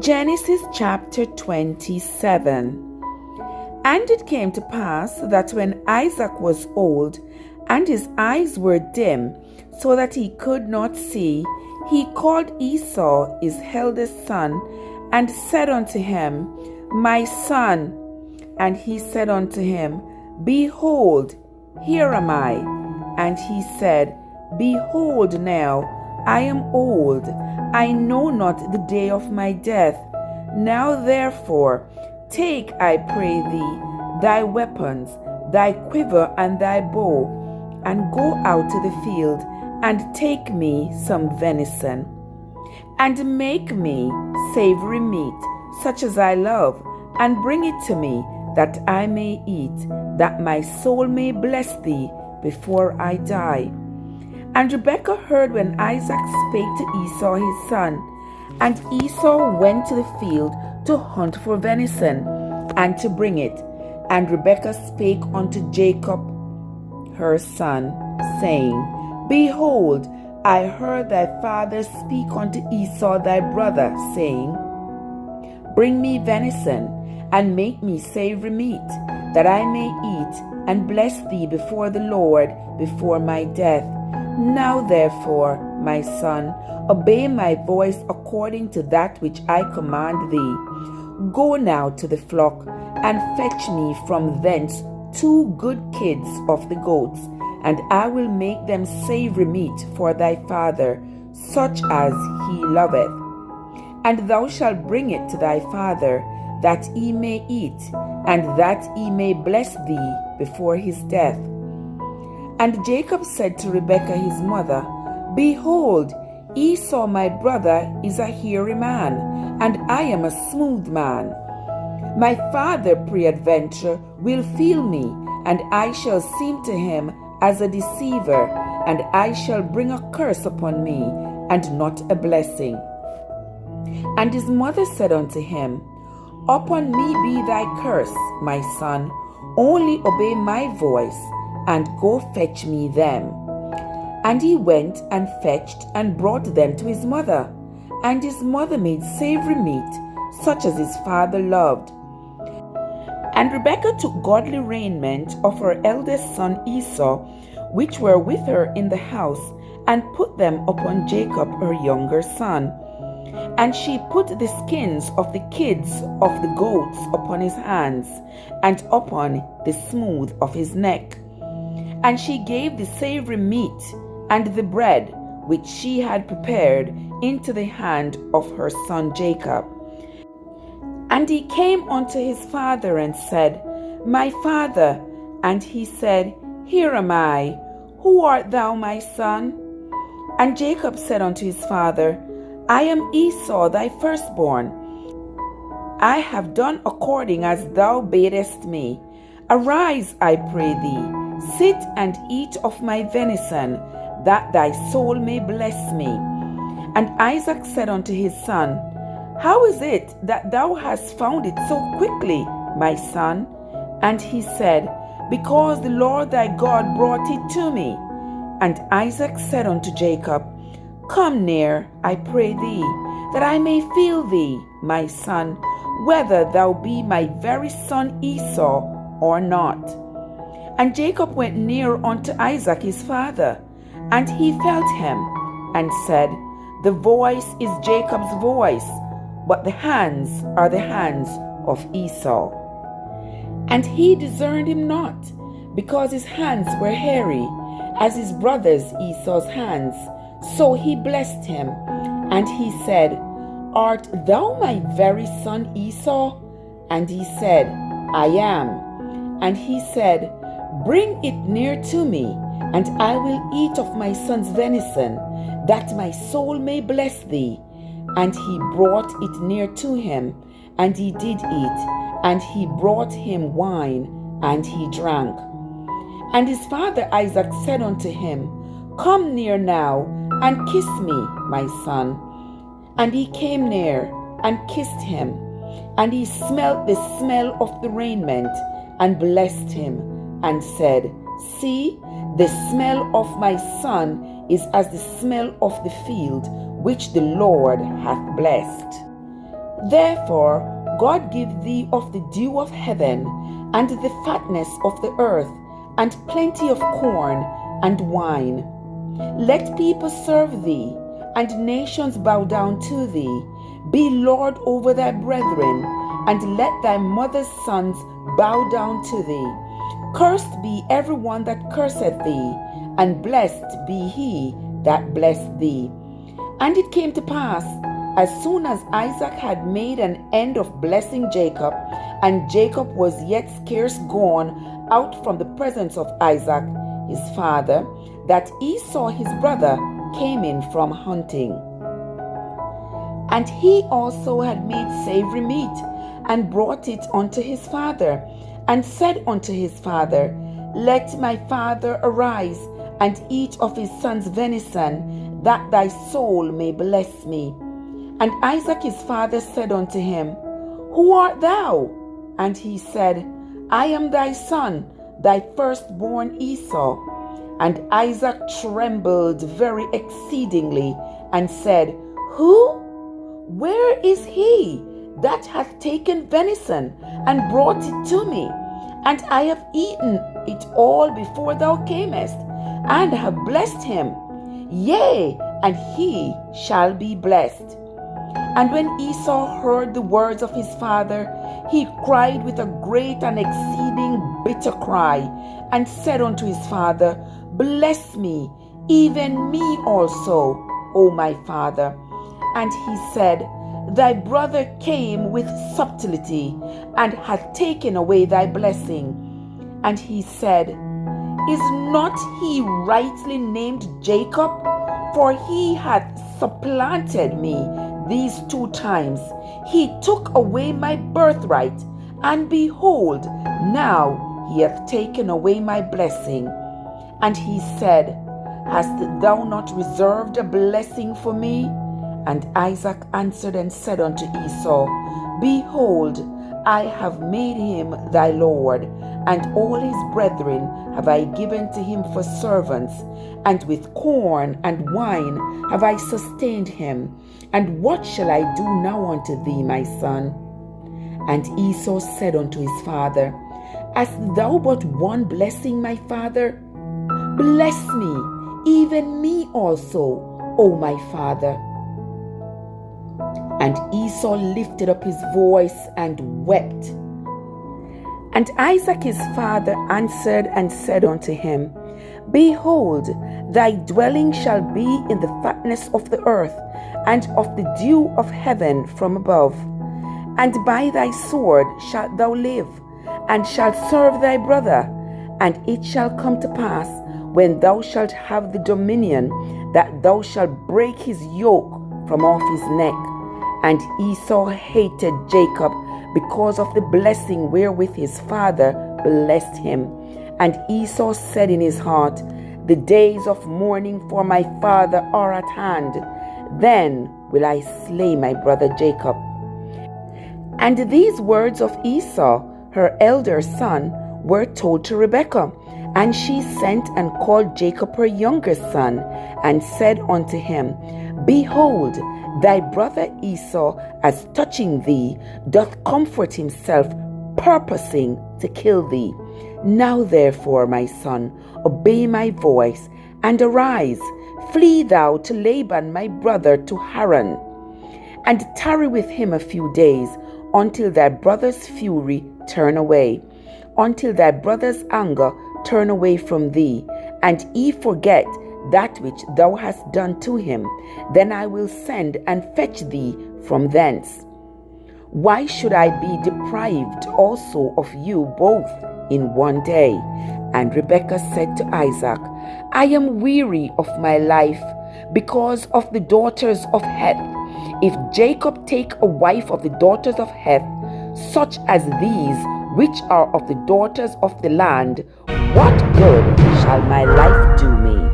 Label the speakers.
Speaker 1: Genesis chapter 27. And it came to pass that when Isaac was old, and his eyes were dim, so that he could not see, he called Esau his eldest son, and said unto him, My son. And he said unto him, Behold, here am I. And he said, Behold now, I am old, I know not the day of my death. Now therefore, take, I pray thee, thy weapons, thy quiver and thy bow, and go out to the field, and take me some venison, and make me savory meat, such as I love, and bring it to me, that I may eat, that my soul may bless thee before I die. And Rebekah heard when Isaac spake to Esau his son. And Esau went to the field to hunt for venison, and to bring it. And Rebekah spake unto Jacob her son, saying, Behold, I heard thy father speak unto Esau thy brother, saying, Bring me venison, and make me savory meat, that I may eat, and bless thee before the Lord before my death. Now therefore, my son, obey my voice according to that which I command thee. Go now to the flock, and fetch me from thence 2 good kids of the goats, and I will make them savory meat for thy father, such as he loveth. And thou shalt bring it to thy father, that he may eat, and that he may bless thee before his death. And Jacob said to Rebekah his mother, Behold, Esau my brother is a hairy man, and I am a smooth man. My father peradventure will feel me, and I shall seem to him as a deceiver, and I shall bring a curse upon me, and not a blessing. And his mother said unto him, Upon me be thy curse, my son, only obey my voice, and go fetch me them. And he went and fetched and brought them to his mother. And his mother made savory meat, such as his father loved. And Rebekah took godly raiment of her eldest son Esau, which were with her in the house, and put them upon Jacob her younger son. And she put the skins of the kids of the goats upon his hands, and upon the smooth of his neck. And she gave the savory meat and the bread which she had prepared into the hand of her son Jacob. And he came unto his father and said, My father. And he said, Here am I. Who art thou, my son? And Jacob said unto his father, I am Esau thy firstborn. I have done according as thou badest me. Arise, I pray thee. Sit and eat of my venison, that thy soul may bless me. And Isaac said unto his son, How is it that thou hast found it so quickly, my son? And he said, Because the Lord thy God brought it to me. And Isaac said unto Jacob, Come near, I pray thee, that I may feel thee, my son, whether thou be my very son Esau or not. And Jacob went near unto Isaac his father, and he felt him, and said, The voice is Jacob's voice, but the hands are the hands of Esau. And he discerned him not, because his hands were hairy, as his brother's Esau's hands. So he blessed him, and he said, Art thou my very son Esau? And he said, I am. And he said, Bring it near to me, and I will eat of my son's venison, that my soul may bless thee. And he brought it near to him, and he did eat, and he brought him wine, and he drank. And his father Isaac said unto him, Come near now, and kiss me, my son. And he came near, and kissed him, and he smelt the smell of the raiment, and blessed him, and said, See, the smell of my son is as the smell of the field which the Lord hath blessed. Therefore God give thee of the dew of heaven, and the fatness of the earth, and plenty of corn and wine. Let people serve thee, and nations bow down to thee. Be Lord over thy brethren, and let thy mother's sons bow down to thee. Cursed be every one that curseth thee, and blessed be he that blessed thee. And it came to pass, as soon as Isaac had made an end of blessing Jacob, and Jacob was yet scarce gone out from the presence of Isaac his father, that Esau his brother came in from hunting. And he also had made savory meat, and brought it unto his father, and said unto his father, Let my father arise, and eat of his son's venison, that thy soul may bless me. And Isaac his father said unto him, Who art thou? And he said, I am thy son, thy firstborn Esau. And Isaac trembled very exceedingly, and said, Who? Where is he that hath taken venison, and brought it to me? And I have eaten it all before thou camest, and have blessed him. Yea, and he shall be blessed. And when Esau heard the words of his father, he cried with a great and exceeding bitter cry, and said unto his father, Bless me, even me also, O my father. And he said, Thy brother came with subtlety, and hath taken away thy blessing. And he said, Is not he rightly named Jacob? For he hath supplanted me these 2 times. He took away my birthright, and behold, now he hath taken away my blessing. And he said, Hast thou not reserved a blessing for me? And Isaac answered and said unto Esau, Behold, I have made him thy lord, and all his brethren have I given to him for servants, and with corn and wine have I sustained him. And what shall I do now unto thee, my son? And Esau said unto his father, Hast thou but one blessing, my father? Bless me, even me also, O my father. And Esau lifted up his voice and wept. And Isaac his father answered and said unto him, Behold, thy dwelling shall be in the fatness of the earth, and of the dew of heaven from above. And by thy sword shalt thou live, and shalt serve thy brother. And it shall come to pass, when thou shalt have the dominion, that thou shalt break his yoke from off his neck. And Esau hated Jacob because of the blessing wherewith his father blessed him. And Esau said in his heart, The days of mourning for my father are at hand. Then will I slay my brother Jacob. And these words of Esau, her elder son, were told to Rebekah. And she sent and called Jacob her younger son, and said unto him, Behold, thy brother Esau, as touching thee, doth comfort himself, purposing to kill thee. Now therefore, my son, obey my voice, and arise, flee thou to Laban my brother to Haran, and tarry with him a few days, until thy brother's fury turn away, until thy brother's anger turn away from thee, and he forget that which thou hast done to him. Then I will send and fetch thee from thence. Why should I be deprived also of you both in one day? And Rebekah said to Isaac, I am weary of my life because of the daughters of Heth. If Jacob take a wife of the daughters of Heth, such as these, which are of the daughters of the land, what good shall my life do me?